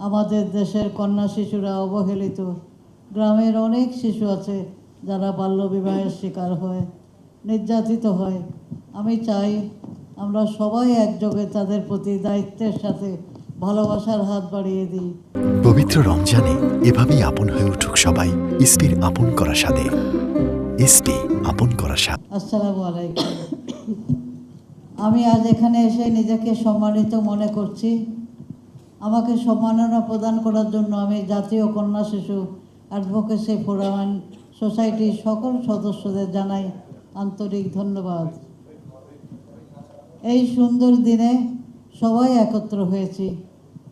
আমাদের দেশের কন্যা শিশুরা অবহেলিত। গ্রামের অনেক শিশু আছে যারা বাল্যবিবাহের শিকার হয়, নির্যাতিত হয়। আমি চাই আমরা সবাই একযোগে তাদের প্রতি দায়িত্বের সাথে ভালোবাসার হাত বাড়িয়ে দিই। পবিত্র রমজানে এভাবেই আপন হয়ে উঠুক সবাই ইসপির আপন করা স্বাদে। ইসপি আপন করা স্বাদ। আসসালামু আলাইকুম। আমি আজ এখানে এসে নিজেকে সম্মানিত মনে করছি। আমাকে সম্মাননা প্রদান করার জন্য আমি জাতীয় কন্যা শিশু অ্যাডভোকেসি ফোরাম সোসাইটির সকল সদস্যদের জানাই আন্তরিক ধন্যবাদ। এই সুন্দর দিনে সবাই একত্র হয়েছি।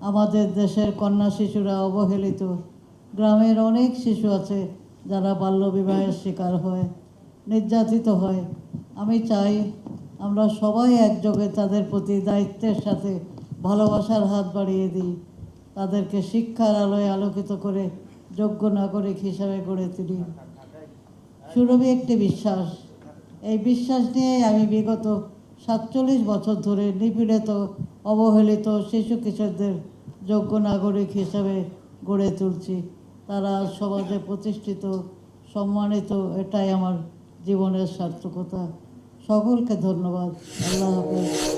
আমাদের দেশের কন্যা শিশুরা অবহেলিত। গ্রামের অনেক শিশু আছে যারা বাল্যবিবাহের শিকার হয়, নির্যাতিত হয়। আমি চাই আমরা সবাই একযোগে তাদের প্রতি দায়িত্বের সাথে ভালোবাসার হাত বাড়িয়ে দিই, তাদেরকে শিক্ষার আলোয় আলোকিত করে যোগ্য নাগরিক হিসাবে গড়ে তুলি। সুরভি একটি বিশ্বাস। এই বিশ্বাস নিয়েই আমি বিগত 47 বছর ধরে নিপীড়িত অবহেলিত শিশু কিশোরদের যোগ্য নাগরিক হিসাবে গড়ে তুলছি। তারা সমাজে প্রতিষ্ঠিত, সম্মানিত, এটাই আমার জীবনের সার্থকতা। সকলকে ধন্যবাদ। আল্লাহ হাফেজ।